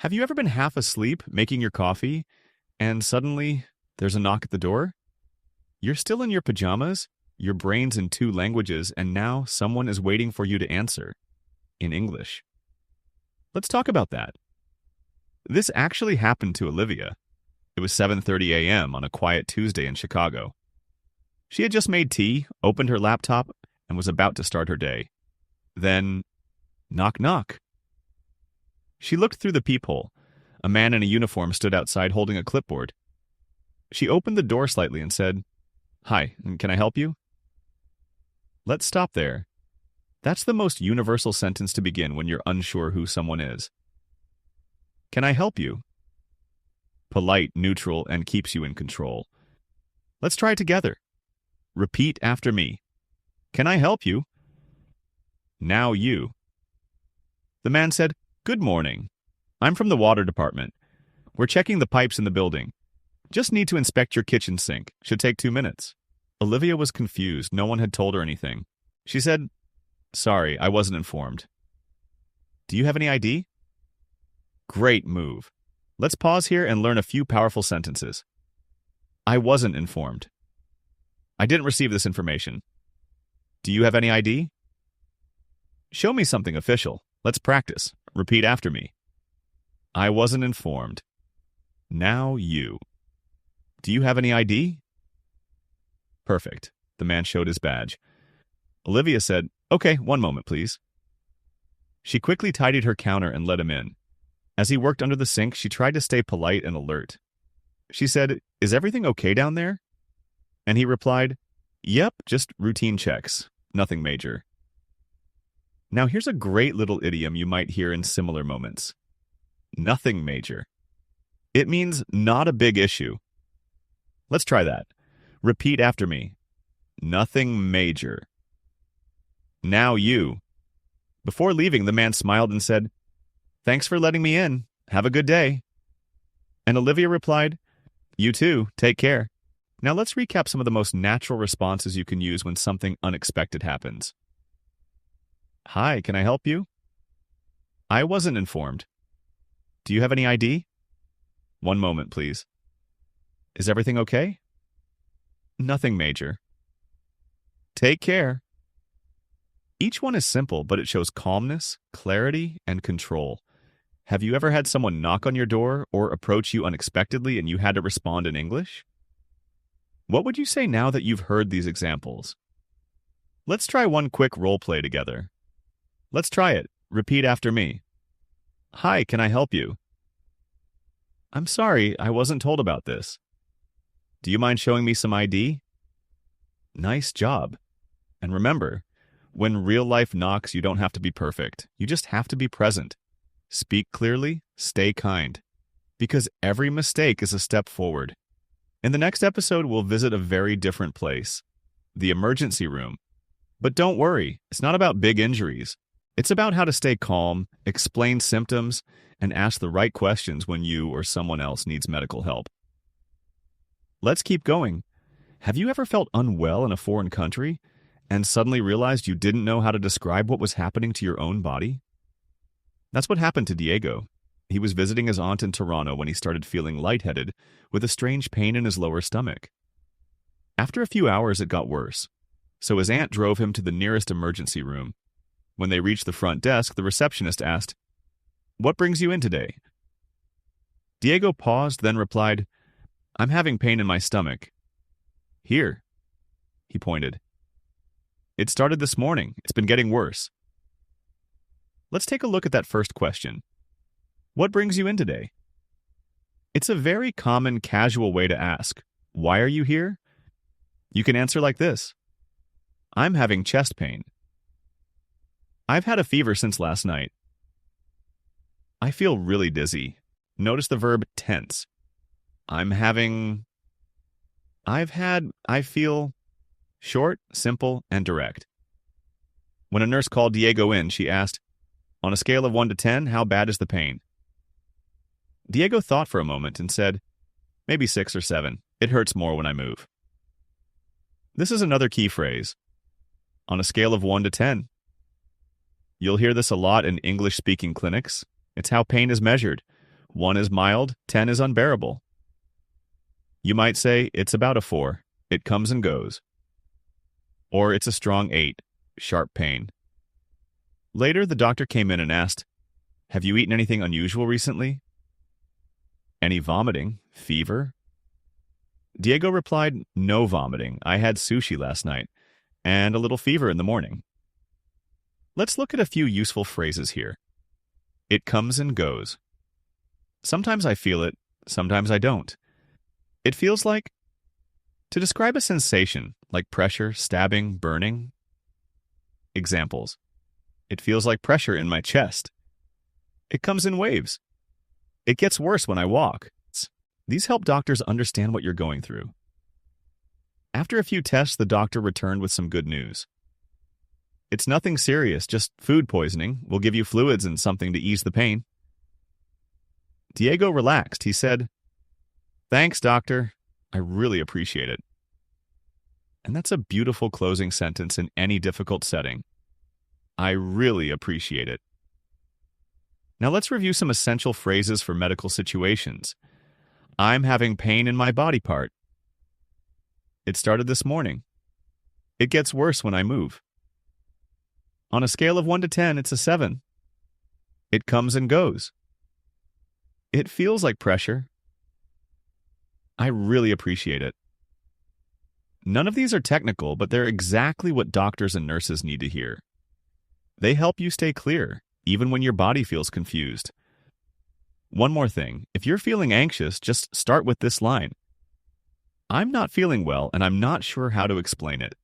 Have you ever been half asleep making your coffee and suddenly there's a knock at the door? You're still in your pajamas, your brain's in two languages, and now someone is waiting for you to answer in English. Let's talk about that. This actually happened to Olivia. It was 7:30 a.m. on a quiet Tuesday in Chicago. She had just made tea, opened her laptop, and was about to start her day. Then, knock knock. She looked through the peephole. A man in a uniform stood outside holding a clipboard. She opened the door slightly and said, "Hi, can I help you?" Let's stop there. That's the most universal sentence to begin when you're unsure who someone is. Can I help you? Polite, neutral, and keeps you in control. Let's try it together. Repeat after me. Can I help you? Now you. The man said, "Good morning. I'm from the water department. We're checking the pipes in the building. Just need to inspect your kitchen sink. Should take 2 minutes." Olivia was confused. No one had told her anything. She said, "Sorry, I wasn't informed." "Do you have any ID?" Great move. Let's pause here and learn a few powerful sentences. I wasn't informed. I didn't receive this information. Do you have any ID? Show me something official. Let's practice. Repeat after me. I wasn't informed. Now you. Do you have any ID? Perfect. The man showed his badge. Olivia said, "Okay, one moment, please." She quickly tidied her counter and let him in. As he worked under the sink, she tried to stay polite and alert. She said, "Is everything okay down there?" And he replied, "Yep, just routine checks. Nothing major." Now here's a great little idiom you might hear in similar moments. Nothing major. It means not a big issue. Let's try that. Repeat after me. Nothing major. Now you. Before leaving, the man smiled and said, "Thanks for letting me in. Have a good day." And Olivia replied, "You too. Take care." Now let's recap some of the most natural responses you can use when something unexpected happens. Hi, can I help you? I wasn't informed. Do you have any ID? One moment, please. Is everything okay? Nothing major. Take care. Each one is simple, but it shows calmness, clarity, and control. Have you ever had someone knock on your door or approach you unexpectedly and you had to respond in English? What would you say now that you've heard these examples? Let's try one quick role play together. Let's try it. Repeat after me. Hi, can I help you? I'm sorry, I wasn't told about this. Do you mind showing me some ID? Nice job. And remember, when real life knocks, you don't have to be perfect. You just have to be present. Speak clearly, stay kind. Because every mistake is a step forward. In the next episode, we'll visit a very different place, the emergency room. But don't worry, it's not about big injuries. It's about how to stay calm, explain symptoms, and ask the right questions when you or someone else needs medical help. Let's keep going. Have you ever felt unwell in a foreign country and suddenly realized you didn't know how to describe what was happening to your own body? That's what happened to Diego. He was visiting his aunt in Toronto when he started feeling lightheaded with a strange pain in his lower stomach. After a few hours, it got worse, so his aunt drove him to the nearest emergency room. When they reached the front desk, the receptionist asked, "What brings you in today?" Diego paused, then replied, "I'm having pain in my stomach." "Here," he pointed. "It started this morning. It's been getting worse." Let's take a look at that first question. What brings you in today? It's a very common, casual way to ask, "Why are you here?" You can answer like this. I'm having chest pain. I've had a fever since last night. I feel really dizzy. Notice the verb tense. I feel. Short, simple, and direct. When a nurse called Diego in, she asked, "On a scale of 1 to 10, how bad is the pain?" Diego thought for a moment and said, "Maybe 6 or 7. It hurts more when I move." This is another key phrase. On a scale of 1 to 10. You'll hear this a lot in English-speaking clinics. It's how pain is measured. 1 is mild, 10 is unbearable. You might say, it's about a 4. It comes and goes. Or it's a strong 8. Sharp pain. Later, the doctor came in and asked, have you eaten anything unusual recently? Any vomiting? Fever? Diego replied, no vomiting. I had sushi last night, and a little fever in the morning. Let's look at a few useful phrases here. It comes and goes. Sometimes I feel it, sometimes I don't. It feels like, to describe a sensation, like pressure, stabbing, burning. Examples. It feels like pressure in my chest. It comes in waves. It gets worse when I walk. These help doctors understand what you're going through. After a few tests, the doctor returned with some good news. It's nothing serious, just food poisoning. We'll give you fluids and something to ease the pain. Diego relaxed. He said, thanks, doctor. I really appreciate it. And that's a beautiful closing sentence in any difficult setting. I really appreciate it. Now let's review some essential phrases for medical situations. I'm having pain in my body part. It started this morning. It gets worse when I move. On a scale of 1 to 10, it's a 7. It comes and goes. It feels like pressure. I really appreciate it. None of these are technical, but they're exactly what doctors and nurses need to hear. They help you stay clear, even when your body feels confused. One more thing, if you're feeling anxious, just start with this line. I'm not feeling well, and I'm not sure how to explain it.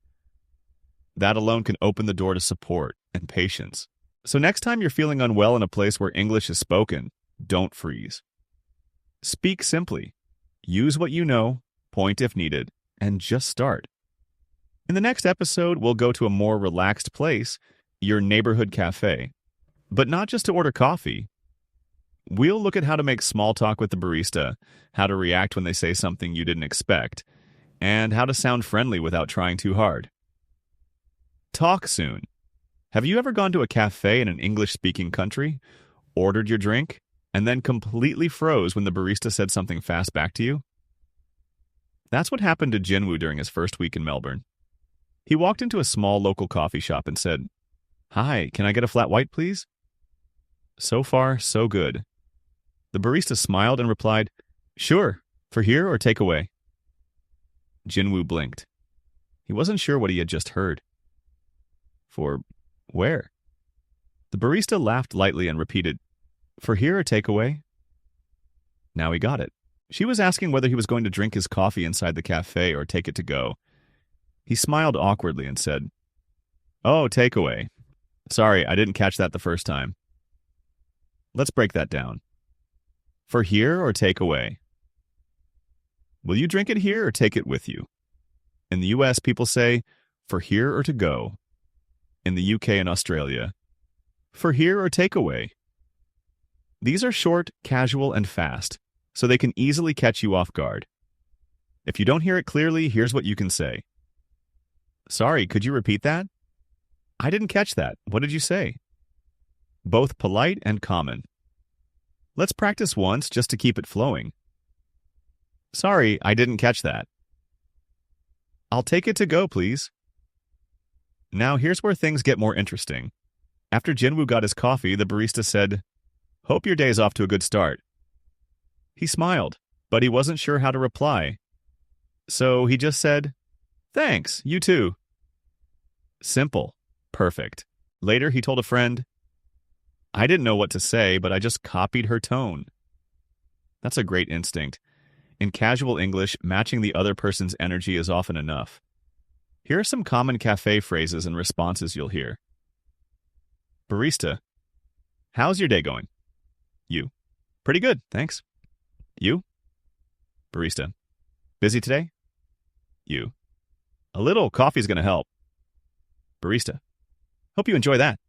That alone can open the door to support and patience. So next time you're feeling unwell in a place where English is spoken, don't freeze. Speak simply. Use what you know, point if needed, and just start. In the next episode, we'll go to a more relaxed place, your neighborhood cafe. But not just to order coffee. We'll look at how to make small talk with the barista, how to react when they say something you didn't expect, and how to sound friendly without trying too hard. Talk soon. Have you ever gone to a cafe in an English-speaking country, ordered your drink, and then completely froze when the barista said something fast back to you? That's what happened to Jinwoo during his first week in Melbourne. He walked into a small local coffee shop and said, "Hi, can I get a flat white, please?" So far, so good. The barista smiled and replied, "Sure, for here or take away?" Jinwoo blinked. He wasn't sure what he had just heard. For where? The barista laughed lightly and repeated, "For here or take away?" Now he got it. She was asking whether he was going to drink his coffee inside the cafe or take it to go. He smiled awkwardly and said, "Oh, take away. Sorry, I didn't catch that the first time." Let's break that down. For here or take away? Will you drink it here or take it with you? In the US, people say, for here or to go. In the UK and Australia, for here or take away. These are short, casual, and fast, so they can easily catch you off guard. If you don't hear it clearly, here's what you can say. Sorry, could you repeat that? I didn't catch that. What did you say? Both polite and common. Let's practice once just to keep it flowing. Sorry, I didn't catch that. I'll take it to go, please. Now here's where things get more interesting. After Jinwoo got his coffee, the barista said, "Hope your day's off to a good start." He smiled, but he wasn't sure how to reply. So he just said, "Thanks, you too." Simple. Perfect. Later, he told a friend, "I didn't know what to say, but I just copied her tone." That's a great instinct. In casual English, matching the other person's energy is often enough. Here are some common cafe phrases and responses you'll hear. Barista: "How's your day going?" You: "Pretty good, thanks." You? Barista: "Busy today?" You: "A little coffee's going to help." Barista: "Hope you enjoy that."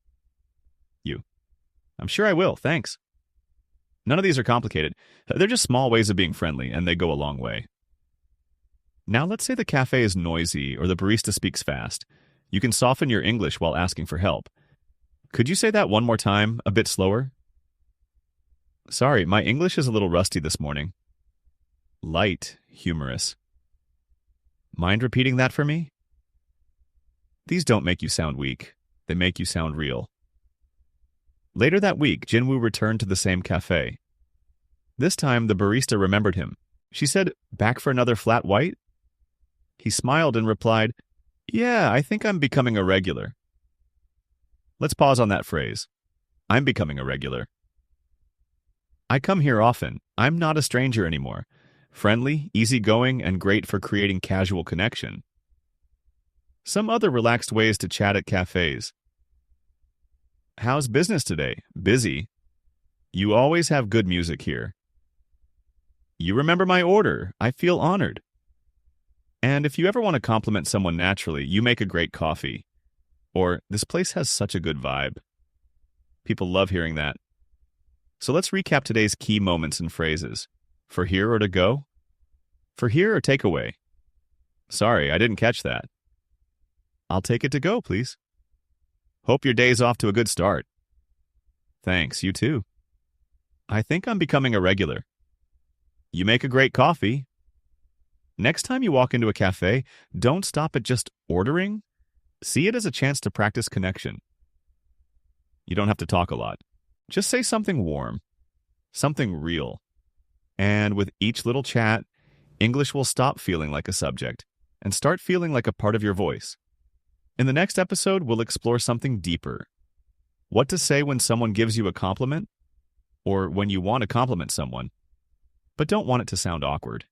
You: "I'm sure I will, thanks." None of these are complicated. They're just small ways of being friendly, and they go a long way. Now let's say the cafe is noisy or the barista speaks fast. You can soften your English while asking for help. Could you say that one more time, a bit slower? Sorry, my English is a little rusty this morning. Light, humorous. Mind repeating that for me? These don't make you sound weak. They make you sound real. Later that week, Jinwoo returned to the same cafe. This time, the barista remembered him. She said, "Back for another flat white?" He smiled and replied, "Yeah, I think I'm becoming a regular." Let's pause on that phrase. I'm becoming a regular. I come here often. I'm not a stranger anymore. Friendly, easygoing, and great for creating casual connection. Some other relaxed ways to chat at cafes. How's business today? Busy. You always have good music here. You remember my order. I feel honored. And if you ever want to compliment someone naturally, you make a great coffee. Or, this place has such a good vibe. People love hearing that. So let's recap today's key moments and phrases. For here or to go? For here or takeaway? Sorry, I didn't catch that. I'll take it to go, please. Hope your day's off to a good start. Thanks, you too. I think I'm becoming a regular. You make a great coffee. Next time you walk into a cafe, don't stop at just ordering. See it as a chance to practice connection. You don't have to talk a lot. Just say something warm, something real. And with each little chat, English will stop feeling like a subject and start feeling like a part of your voice. In the next episode, we'll explore something deeper. What to say when someone gives you a compliment, or when you want to compliment someone, but don't want it to sound awkward.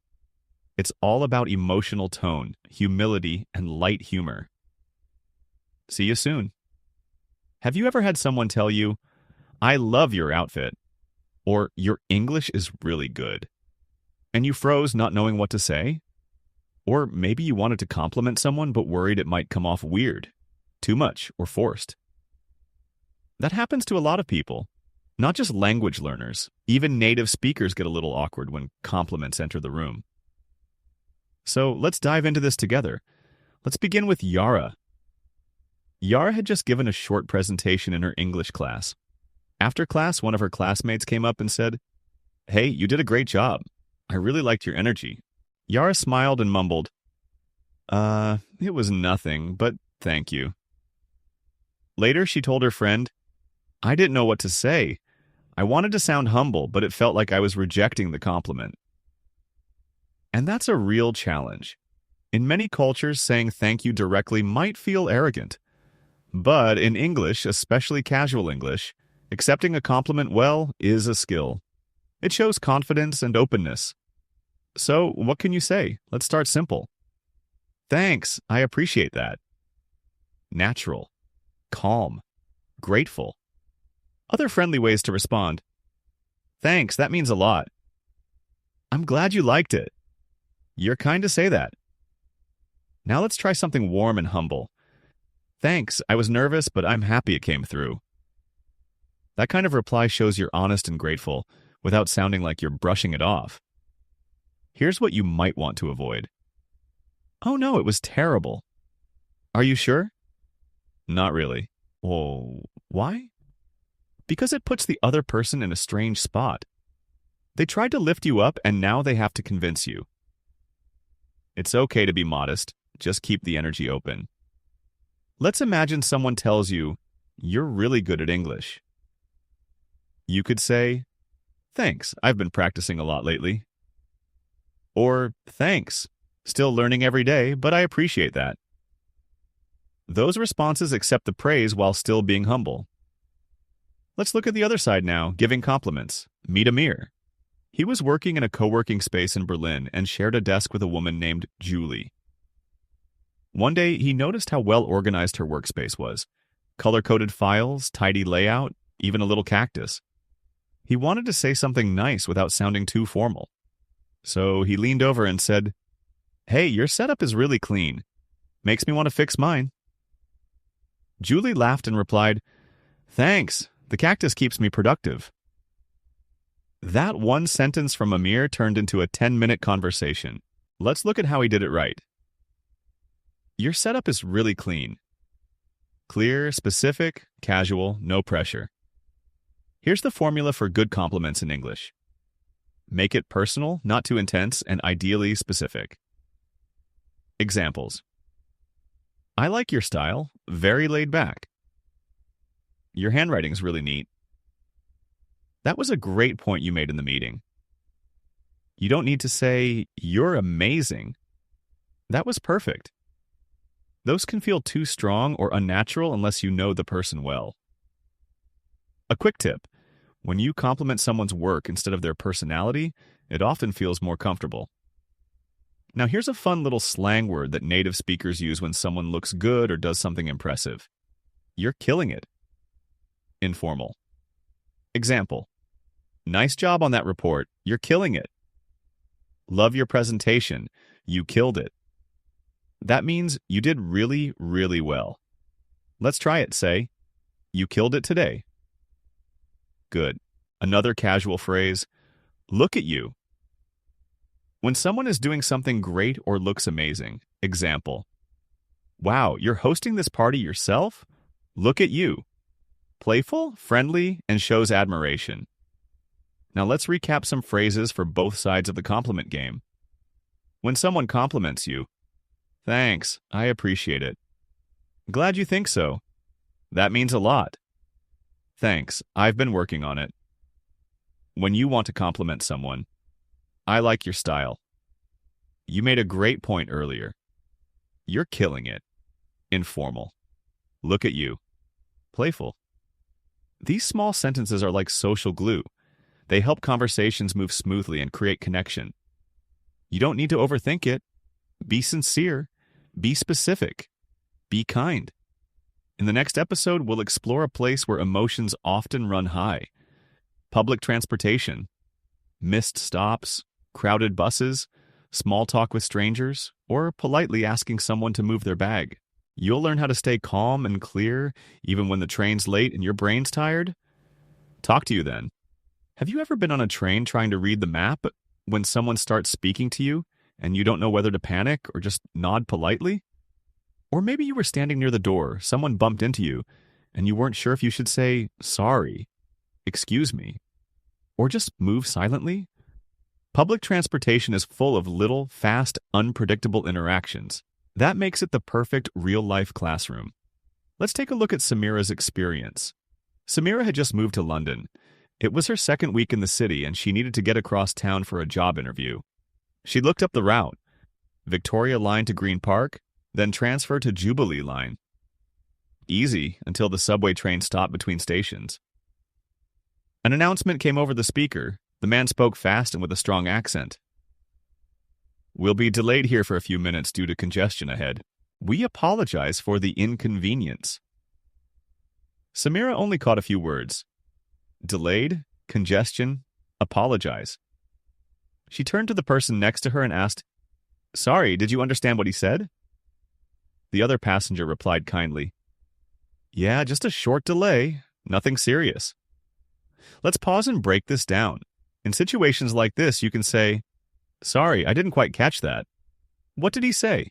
It's all about emotional tone, humility, and light humor. See you soon. Have you ever had someone tell you, "I love your outfit," or "Your English is really good," and you froze not knowing what to say? Or maybe you wanted to compliment someone but worried it might come off weird, too much, or forced. That happens to a lot of people, not just language learners. Even native speakers get a little awkward when compliments enter the room. So let's dive into this together. Let's begin with Yara. Yara had just given a short presentation in her English class. After class, one of her classmates came up and said, "Hey, you did a great job. I really liked your energy." Yara smiled and mumbled, It was nothing, but thank you." Later, she told her friend, "I didn't know what to say. I wanted to sound humble, but it felt like I was rejecting the compliment." And that's a real challenge. In many cultures, saying thank you directly might feel arrogant. But in English, especially casual English, accepting a compliment well is a skill. It shows confidence and openness. So, what can you say? Let's start simple. Thanks, I appreciate that. Natural, calm, grateful. Other friendly ways to respond. Thanks, that means a lot. I'm glad you liked it. You're kind to say that. Now let's try something warm and humble. Thanks, I was nervous, but I'm happy it came through. That kind of reply shows you're honest and grateful, without sounding like you're brushing it off. Here's what you might want to avoid. "Oh no, it was terrible." "Are you sure?" "Not really." "Oh, why?" Because it puts the other person in a strange spot. They tried to lift you up, and now they have to convince you. It's okay to be modest. Just keep the energy open. Let's imagine someone tells you, "You're really good at English." You could say, "Thanks, I've been practicing a lot lately." Or, "Thanks, still learning every day, but I appreciate that." Those responses accept the praise while still being humble. Let's look at the other side now, giving compliments. Meet Amir. He was working in a co-working space in Berlin and shared a desk with a woman named Julie. One day, he noticed how well organized her workspace was. Color-coded files, tidy layout, even a little cactus. He wanted to say something nice without sounding too formal. So he leaned over and said, "Hey, your setup is really clean. Makes me want to fix mine." Julie laughed and replied, "Thanks, the cactus keeps me productive." That one sentence from Amir turned into a 10-minute conversation. Let's look at how he did it right. Your setup is really clean. Clear, specific, casual, no pressure. Here's the formula for good compliments in English. Make it personal, not too intense, and ideally specific. Examples. I like your style, very laid back. Your handwriting's really neat. That was a great point you made in the meeting. You don't need to say, you're amazing. That was perfect. Those can feel too strong or unnatural unless you know the person well. A quick tip. When you compliment someone's work instead of their personality, it often feels more comfortable. Now here's a fun little slang word that native speakers use when someone looks good or does something impressive. You're killing it. Informal. Example. Nice job on that report. You're killing it. Love your presentation. You killed it. That means you did really, really well. Let's try it. Say, you killed it today. Good. Another casual phrase, look at you. When someone is doing something great or looks amazing. Example. Wow, you're hosting this party yourself? Look at you. Playful, friendly, and shows admiration. Now let's recap some phrases for both sides of the compliment game. When someone compliments you, thanks, I appreciate it. Glad you think so. That means a lot. Thanks, I've been working on it. When you want to compliment someone, I like your style. You made a great point earlier. You're killing it. Informal. Look at you. Playful. These small sentences are like social glue. They help conversations move smoothly and create connection. You don't need to overthink it. Be sincere. Be specific. Be kind. In the next episode, we'll explore a place where emotions often run high. Public transportation, missed stops, crowded buses, small talk with strangers, or politely asking someone to move their bag. You'll learn how to stay calm and clear even when the train's late and your brain's tired. Talk to you then. Have you ever been on a train trying to read the map when someone starts speaking to you and you don't know whether to panic or just nod politely? Or maybe you were standing near the door, someone bumped into you, and you weren't sure if you should say, sorry, excuse me, or just move silently? Public transportation is full of little, fast, unpredictable interactions. That makes it the perfect real-life classroom. Let's take a look at Samira's experience. Samira had just moved to London. It was her second week in the city, and she needed to get across town for a job interview. She looked up the route. Victoria Line to Green Park, then transfer to Jubilee Line. Easy until the subway train stopped between stations. An announcement came over the speaker. The man spoke fast and with a strong accent. We'll be delayed here for a few minutes due to congestion ahead. We apologize for the inconvenience. Samira only caught a few words. Delayed, congestion, apologize. She turned to the person next to her and asked, Sorry, did you understand what he said? The other passenger replied kindly, Yeah, just a short delay, nothing serious. Let's pause and break this down. In situations like this, you can say, Sorry, I didn't quite catch that. What did he say?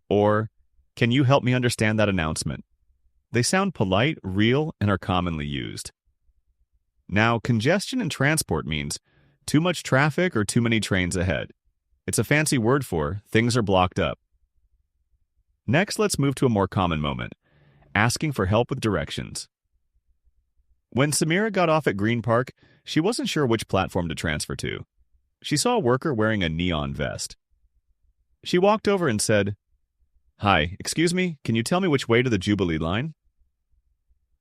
Or, Can you help me understand that announcement? They sound polite, real, and are commonly used. Now, congestion in transport means too much traffic or too many trains ahead. It's a fancy word for things are blocked up. Next, let's move to a more common moment, asking for help with directions. When Samira got off at Green Park, she wasn't sure which platform to transfer to. She saw a worker wearing a neon vest. She walked over and said, Hi, excuse me, can you tell me which way to the Jubilee line?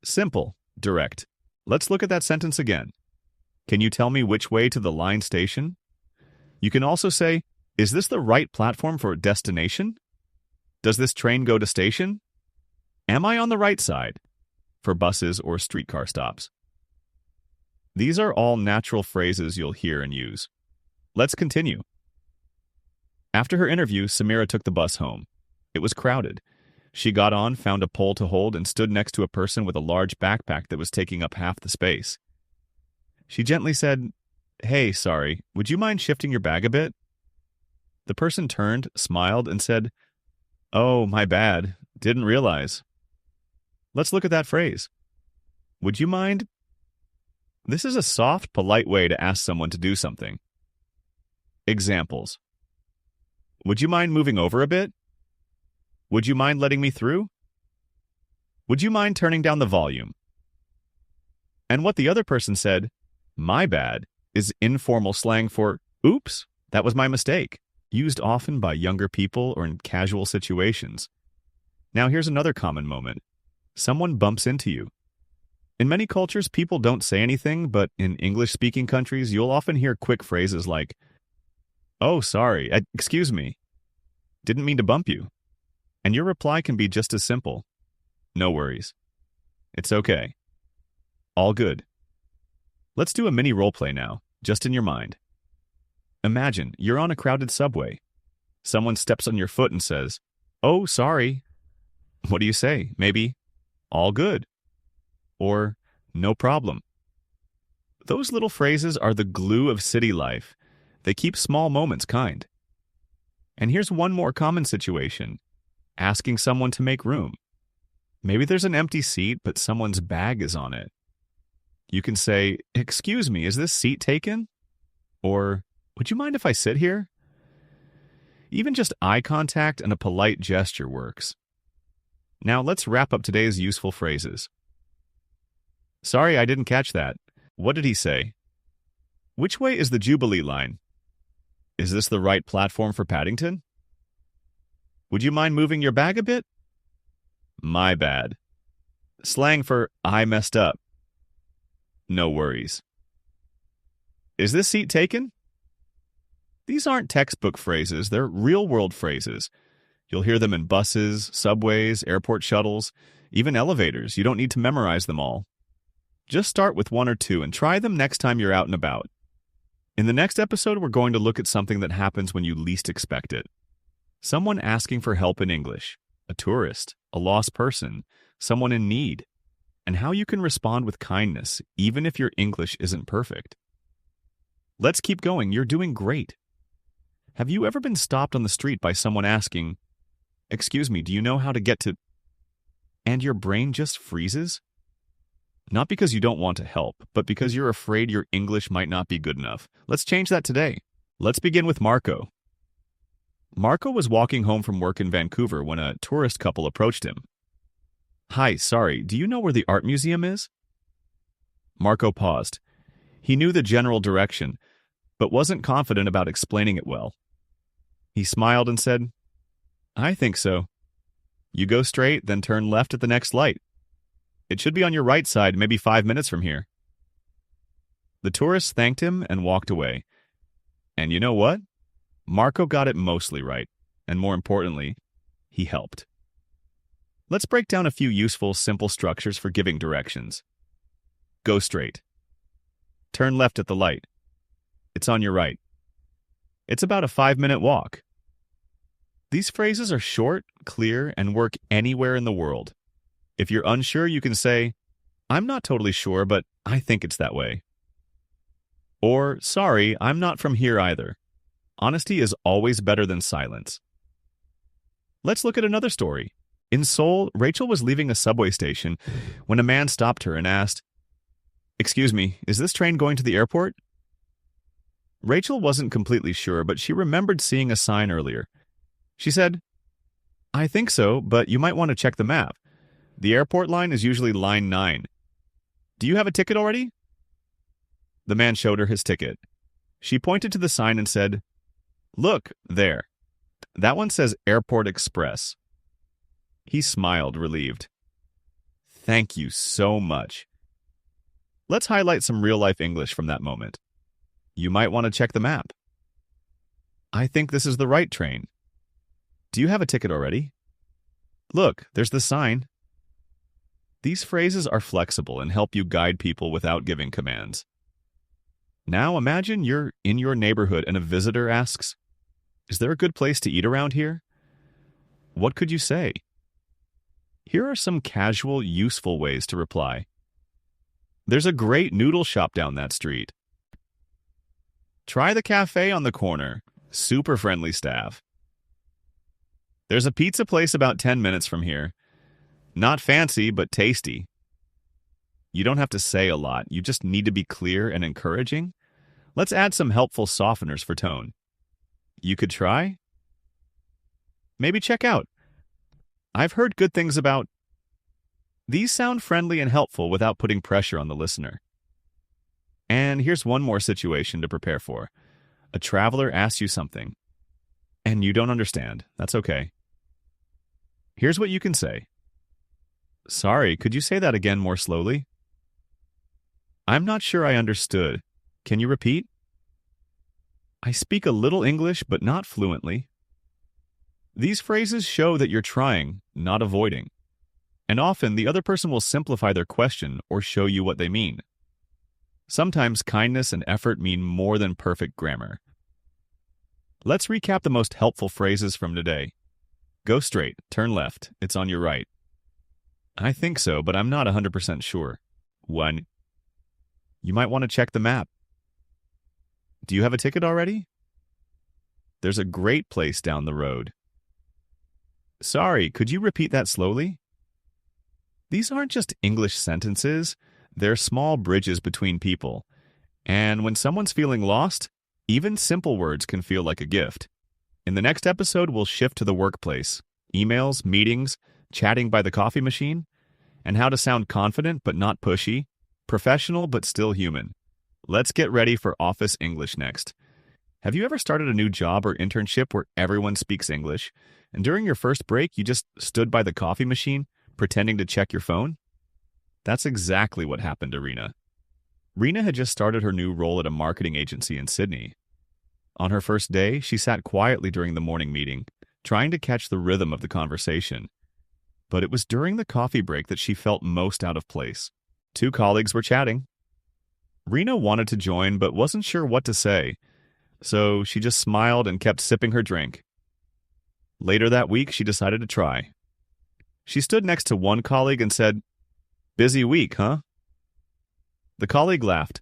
Simple, direct. Let's look at that sentence again. Can you tell me which way to the line station? You can also say, Is this the right platform for destination? Does this train go to station? Am I on the right side? For buses or streetcar stops. These are all natural phrases you'll hear and use. Let's continue. After her interview, Samira took the bus home. It was crowded. She got on, found a pole to hold, and stood next to a person with a large backpack that was taking up half the space. She gently said, Hey, sorry, would you mind shifting your bag a bit? The person turned, smiled, and said, Oh, my bad. Didn't realize. Let's look at that phrase. Would you mind? This is a soft, polite way to ask someone to do something. Examples. Would you mind moving over a bit? Would you mind letting me through? Would you mind turning down the volume? And what the other person said, my bad, is informal slang for, oops, that was my mistake, used often by younger people or in casual situations. Now here's another common moment. Someone bumps into you. In many cultures, people don't say anything, but in English-speaking countries, you'll often hear quick phrases like, oh, sorry, excuse me, didn't mean to bump you. And your reply can be just as simple. No worries. It's okay. All good. Let's do a mini roleplay now, just in your mind. Imagine you're on a crowded subway. Someone steps on your foot and says, oh, sorry. What do you say? Maybe, all good. Or, no problem. Those little phrases are the glue of city life. They keep small moments kind. And here's one more common situation. Asking someone to make room. Maybe there's an empty seat, but someone's bag is on it. You can say, excuse me, is this seat taken? Or, would you mind if I sit here? Even just eye contact and a polite gesture works. Now let's wrap up today's useful phrases. Sorry, I didn't catch that. What did he say? Which way is the Jubilee line? Is this the right platform for Paddington? Would you mind moving your bag a bit? My bad. Slang for I messed up. No worries. Is this seat taken? These aren't textbook phrases, they're real-world phrases. You'll hear them in buses, subways, airport shuttles, even elevators. You don't need to memorize them all. Just start with one or two and try them next time you're out and about. In the next episode, we're going to look at something that happens when you least expect it. Someone asking for help in English, a tourist, a lost person, someone in need, and how you can respond with kindness, even if your English isn't perfect. Let's keep going. You're doing great. Have you ever been stopped on the street by someone asking, excuse me, do you know how to get to... And your brain just freezes? Not because you don't want to help, but because you're afraid your English might not be good enough. Let's change that today. Let's begin with Marco. Marco was walking home from work in Vancouver when a tourist couple approached him. Hi, sorry, do you know where the art museum is? Marco paused. He knew the general direction, but wasn't confident about explaining it well. He smiled and said, I think so. You go straight, then turn left at the next light. It should be on your right side, maybe 5 minutes from here. The tourist thanked him and walked away. And you know what? Marco got it mostly right, and more importantly, he helped. Let's break down a few useful, simple structures for giving directions. Go straight. Turn left at the light. It's on your right. It's about a 5-minute walk. These phrases are short, clear, and work anywhere in the world. If you're unsure, you can say, I'm not totally sure, but I think it's that way. Or, sorry, I'm not from here either. Honesty is always better than silence. Let's look at another story. In Seoul, Rachel was leaving a subway station when a man stopped her and asked, excuse me, is this train going to the airport? Rachel wasn't completely sure, but she remembered seeing a sign earlier. She said, I think so, but you might want to check the map. The airport line is usually line 9. Do you have a ticket already? The man showed her his ticket. She pointed to the sign and said, look, there. That one says Airport Express. He smiled, relieved. Thank you so much. Let's highlight some real-life English from that moment. You might want to check the map. I think this is the right train. Do you have a ticket already? Look, there's the sign. These phrases are flexible and help you guide people without giving commands. Now imagine you're in your neighborhood and a visitor asks, is there a good place to eat around here? What could you say? Here are some casual, useful ways to reply. There's a great noodle shop down that street. Try the cafe on the corner. Super friendly staff. There's a pizza place about 10 minutes from here. Not fancy, but tasty. You don't have to say a lot. You just need to be clear and encouraging. Let's add some helpful softeners for tone. You could try. Maybe check out. I've heard good things about. These sound friendly and helpful without putting pressure on the listener. And here's one more situation to prepare for. A traveler asks you something, and you don't understand. That's okay. Here's what you can say. Sorry, could you say that again more slowly? I'm not sure I understood. Can you repeat? I speak a little English, but not fluently. These phrases show that you're trying, not avoiding. And often the other person will simplify their question or show you what they mean. Sometimes kindness and effort mean more than perfect grammar. Let's recap the most helpful phrases from today. Go straight, turn left, it's on your right. I think so, but I'm not 100% sure. 1. You might want to check the map. Do you have a ticket already? There's a great place down the road. Sorry, could you repeat that slowly? These aren't just English sentences, they're small bridges between people. And when someone's feeling lost, even simple words can feel like a gift. In the next episode, we'll shift to the workplace, emails, meetings, chatting by the coffee machine, and how to sound confident but not pushy, professional but still human. Let's get ready for office English next. Have you ever started a new job or internship where everyone speaks English, and during your first break, you just stood by the coffee machine, pretending to check your phone? That's exactly what happened to Rena. Rena had just started her new role at a marketing agency in Sydney. On her first day, she sat quietly during the morning meeting, trying to catch the rhythm of the conversation. But it was during the coffee break that she felt most out of place. 2 colleagues were chatting. Rena wanted to join but wasn't sure what to say, so she just smiled and kept sipping her drink. Later that week, she decided to try. She stood next to one colleague and said, "Busy week, huh?" The colleague laughed.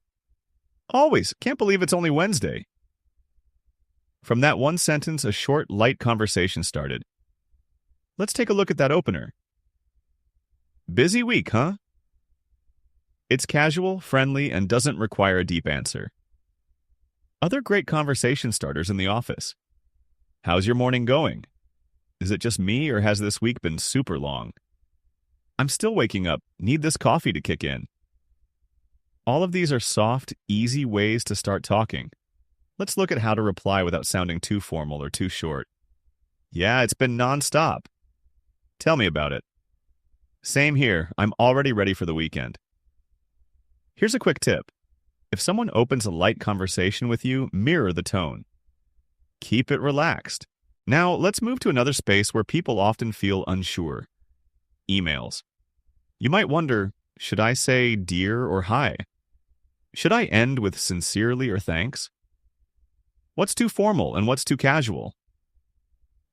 "Always. Can't believe it's only Wednesday." From that one sentence, a short, light conversation started. Let's take a look at that opener. Busy week, huh? It's casual, friendly, and doesn't require a deep answer. Other great conversation starters in the office. How's your morning going? Is it just me, or has this week been super long? I'm still waking up. Need this coffee to kick in. All of these are soft, easy ways to start talking. Let's look at how to reply without sounding too formal or too short. Yeah, it's been nonstop. Tell me about it. Same here. I'm already ready for the weekend. Here's a quick tip. If someone opens a light conversation with you, mirror the tone. Keep it relaxed. Now, let's move to another space where people often feel unsure. Emails. You might wonder, should I say dear or hi? Should I end with sincerely or thanks? What's too formal and what's too casual?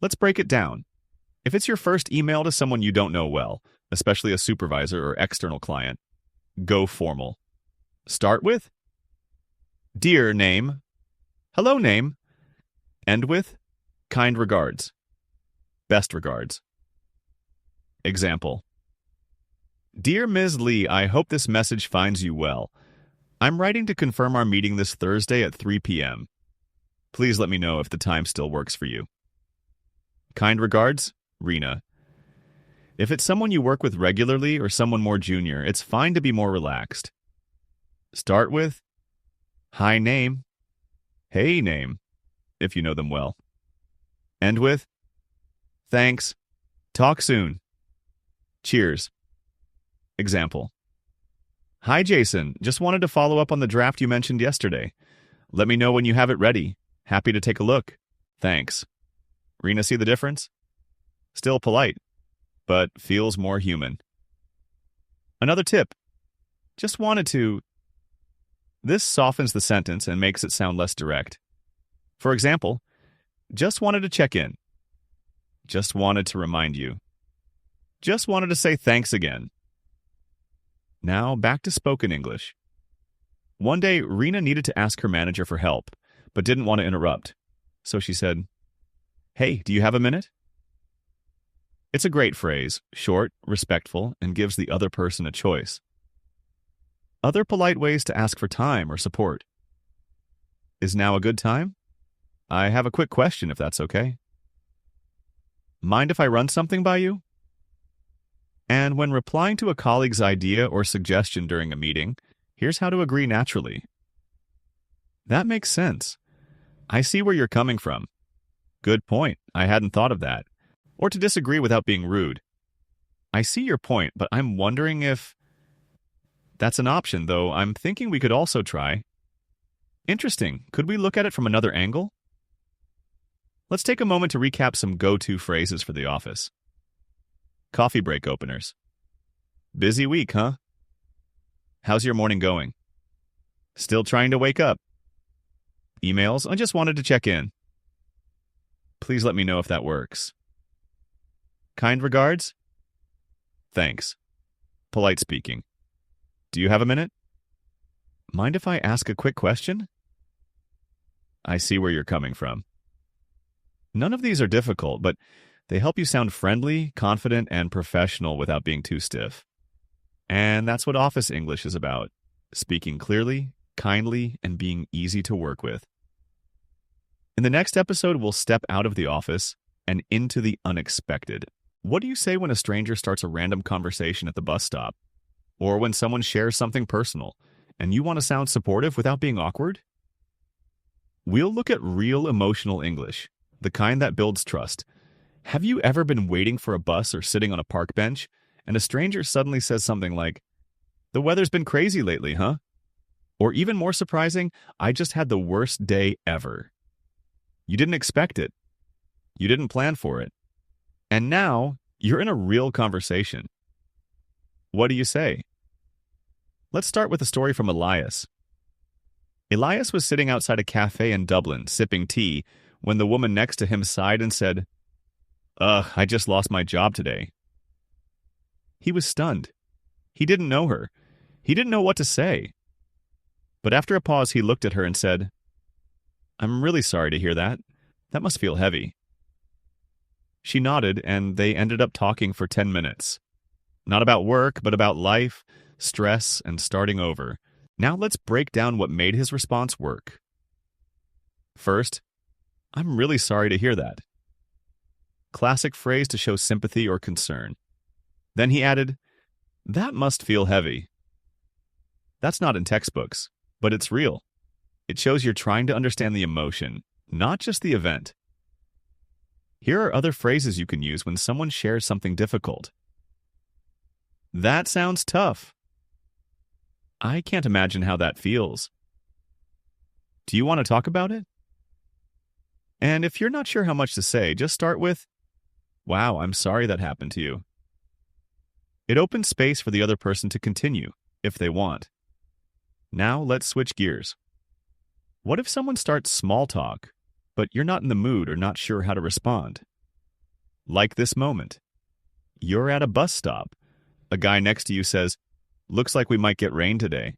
Let's break it down. If it's your first email to someone you don't know well, especially a supervisor or external client, go formal. Start with dear name, hello name, end with kind regards, best regards. Example. Dear Ms. Lee, I hope this message finds you well. I'm writing to confirm our meeting this Thursday at 3 p.m. Please let me know if the time still works for you. Kind regards, Rena. If it's someone you work with regularly or someone more junior, it's fine to be more relaxed. Start with hi name, hey name, if you know them well. End with thanks, talk soon, cheers. Example. Hi Jason, just wanted to follow up on the draft you mentioned yesterday. Let me know when you have it ready. Happy to take a look. Thanks. Rena, see the difference? Still polite, but feels more human. Another tip. Just wanted to. This softens the sentence and makes it sound less direct. For example, just wanted to check in. Just wanted to remind you. Just wanted to say thanks again. Now back to spoken English. One day, Rena needed to ask her manager for help, but didn't want to interrupt. So she said, "Hey, do you have a minute?" It's a great phrase, short, respectful, and gives the other person a choice. Other polite ways to ask for time or support. Is now a good time? I have a quick question if that's okay. Mind if I run something by you? And when replying to a colleague's idea or suggestion during a meeting, here's how to agree naturally. That makes sense. I see where you're coming from. Good point. I hadn't thought of that. Or to disagree without being rude. I see your point, but I'm wondering if... That's an option, though I'm thinking we could also try. Interesting. Could we look at it from another angle? Let's take a moment to recap some go-to phrases for the office. Coffee break openers. Busy week, huh? How's your morning going? Still trying to wake up. Emails, I just wanted to check in. Please let me know if that works. Kind regards? Thanks. Polite speaking. Do you have a minute? Mind if I ask a quick question? I see where you're coming from. None of these are difficult, but they help you sound friendly, confident, and professional without being too stiff. And that's what office English is about. Speaking clearly, kindly, and being easy to work with. In the next episode, we'll step out of the office and into the unexpected. What do you say when a stranger starts a random conversation at the bus stop? Or when someone shares something personal, and you want to sound supportive without being awkward? We'll look at real emotional English, the kind that builds trust. Have you ever been waiting for a bus or sitting on a park bench, and a stranger suddenly says something like, "The weather's been crazy lately, huh?" Or even more surprising, "I just had the worst day ever." You didn't expect it. You didn't plan for it. And now, you're in a real conversation. What do you say? Let's start with a story from Elias. Elias was sitting outside a cafe in Dublin, sipping tea, when the woman next to him sighed and said, "Ugh, I just lost my job today." He was stunned. He didn't know her. He didn't know what to say. But after a pause, he looked at her and said, "I'm really sorry to hear that. That must feel heavy." She nodded, and they ended up talking for 10 minutes. Not about work, but about life, stress, and starting over. Now let's break down what made his response work. First, "I'm really sorry to hear that." Classic phrase to show sympathy or concern. Then he added, "That must feel heavy." That's not in textbooks, but it's real. It shows you're trying to understand the emotion, not just the event. Here are other phrases you can use when someone shares something difficult. "That sounds tough." "I can't imagine how that feels." "Do you want to talk about it?" And if you're not sure how much to say, just start with, "Wow, I'm sorry that happened to you." It opens space for the other person to continue, if they want. Now let's switch gears. What if someone starts small talk, but you're not in the mood or not sure how to respond? Like this moment. You're at a bus stop. A guy next to you says, "Looks like we might get rain today."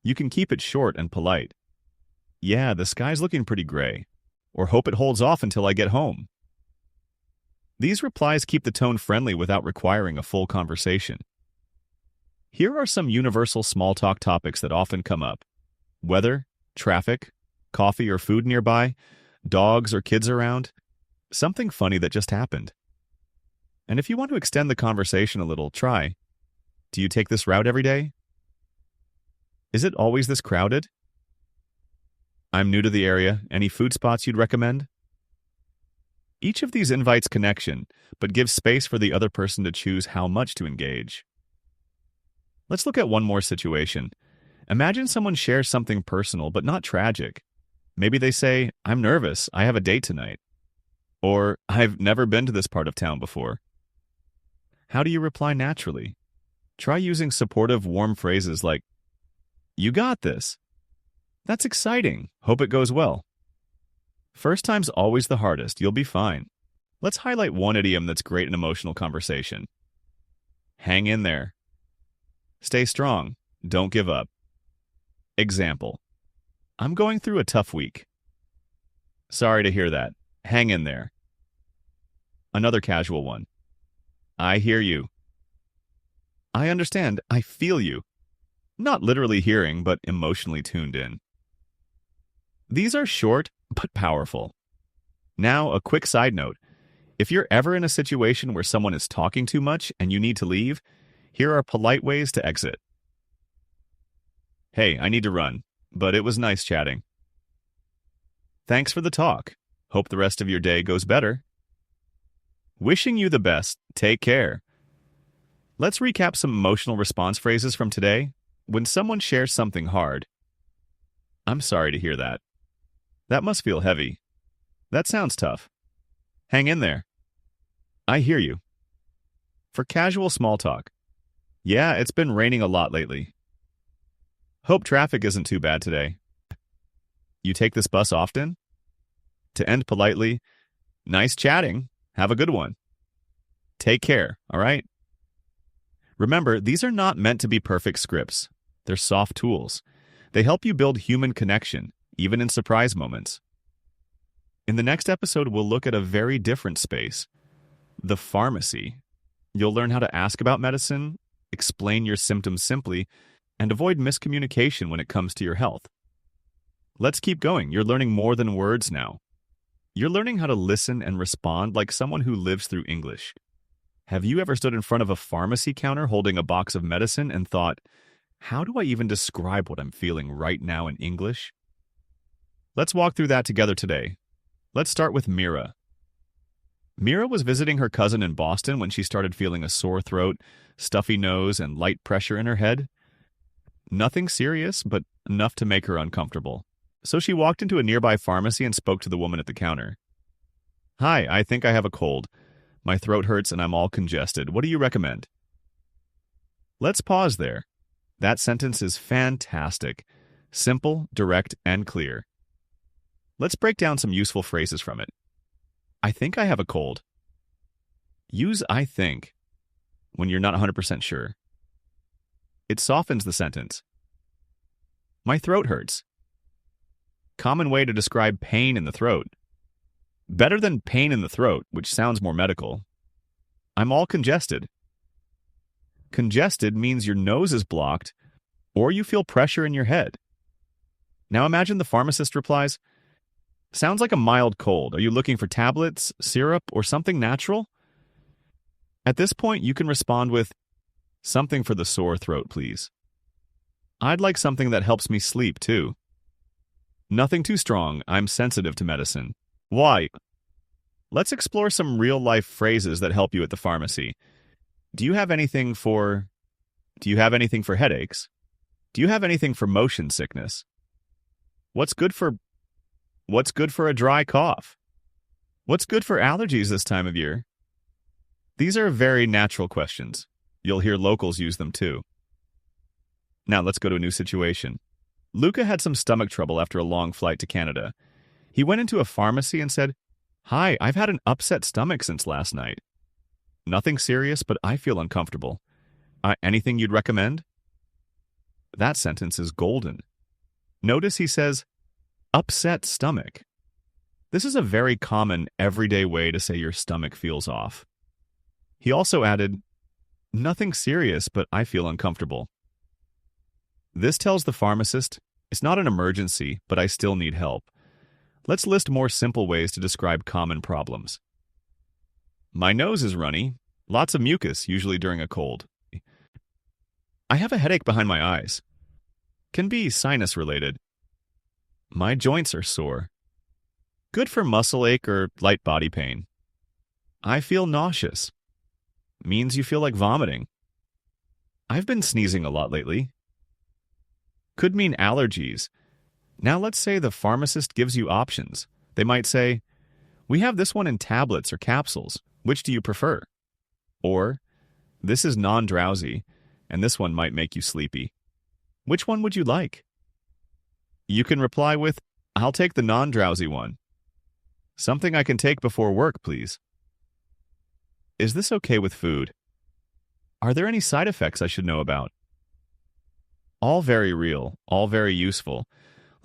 You can keep it short and polite. "Yeah, the sky's looking pretty gray." Or "Hope it holds off until I get home." These replies keep the tone friendly without requiring a full conversation. Here are some universal small talk topics that often come up. Weather, traffic, coffee or food nearby, dogs or kids around, something funny that just happened. And if you want to extend the conversation a little, try, "Do you take this route every day?" "Is it always this crowded?" "I'm new to the area. Any food spots you'd recommend?" Each of these invites connection, but gives space for the other person to choose how much to engage. Let's look at one more situation. Imagine someone shares something personal but not tragic. Maybe they say, "I'm nervous. I have a date tonight." Or, "I've never been to this part of town before." How do you reply naturally? Try using supportive, warm phrases like, "You got this." "That's exciting. Hope it goes well." First time's always the hardest. You'll be fine. Let's highlight one idiom that's great in emotional conversation. Hang in there. Stay strong. Don't give up. Example. "I'm going through a tough week." Sorry to hear that. Hang in there. Another casual one. "I hear you." "I understand. I feel you." Not literally hearing, but emotionally tuned in. These are short, but powerful. Now, a quick side note. If you're ever in a situation where someone is talking too much and you need to leave, here are polite ways to exit. Hey, I need to run, but it was nice chatting. Thanks for the talk. Hope the rest of your day goes better. Wishing you the best. Take care. Let's recap some emotional response phrases from today. When someone shares something hard, I'm sorry to hear that. That must feel heavy. That sounds tough. Hang in there. I hear you. For casual small talk, yeah, it's been raining a lot lately. Hope traffic isn't too bad today. You take this bus often? To end politely, nice chatting. Have a good one. Take care, all right? Remember, these are not meant to be perfect scripts. They're soft tools. They help you build human connection, even in surprise moments. In the next episode, we'll look at a very different space, the pharmacy. You'll learn how to ask about medicine, explain your symptoms simply, and avoid miscommunication when it comes to your health. Let's keep going. You're learning more than words now. You're learning how to listen and respond like someone who lives through English. Have you ever stood in front of a pharmacy counter holding a box of medicine and thought, how do I even describe what I'm feeling right now in English? Let's walk through that together today. Let's start with Mira. Mira was visiting her cousin in Boston when she started feeling a sore throat, stuffy nose, and light pressure in her head. Nothing serious, but enough to make her uncomfortable. So she walked into a nearby pharmacy and spoke to the woman at the counter. Hi, I think I have a cold. My throat hurts and I'm all congested. What do you recommend? Let's pause there. That sentence is fantastic. Simple, direct, and clear. Let's break down some useful phrases from it. I think I have a cold. Use I think when you're not 100% sure. It softens the sentence. My throat hurts. Common way to describe pain in the throat. Better than pain in the throat, which sounds more medical. I'm all congested. Congested means your nose is blocked or you feel pressure in your head. Now imagine the pharmacist replies, sounds like a mild cold. Are you looking for tablets, syrup, or something natural? At this point, you can respond with, something for the sore throat, please. I'd like something that helps me sleep, too. Nothing too strong. I'm sensitive to medicine. Why? Let's explore some real-life phrases that help you at the pharmacy. Do you have anything for headaches? Do you have anything for motion sickness? What's good for a dry cough? What's good for allergies this time of year? These are very natural questions. You'll hear locals use them too. Now let's go to a new situation. Luca had some stomach trouble after a long flight to Canada. He went into a pharmacy and said, Hi, I've had an upset stomach since last night. Nothing serious, but I feel uncomfortable. Anything you'd recommend? That sentence is golden. Notice he says, upset stomach. This is a very common, everyday way to say your stomach feels off. He also added, nothing serious, but I feel uncomfortable. This tells the pharmacist, it's not an emergency, but I still need help. Let's list more simple ways to describe common problems. My nose is runny, lots of mucus, usually during a cold. I have a headache behind my eyes. Can be sinus related. My joints are sore. Good for muscle ache or light body pain. I feel nauseous. Means you feel like vomiting. I've been sneezing a lot lately. Could mean allergies. Now let's say the pharmacist gives you options. They might say, we have this one in tablets or capsules. Which do you prefer? Or, this is non-drowsy, and this one might make you sleepy. Which one would you like? You can reply with, I'll take the non-drowsy one. Something I can take before work, please. Is this okay with food? Are there any side effects I should know about? All very real, all very useful.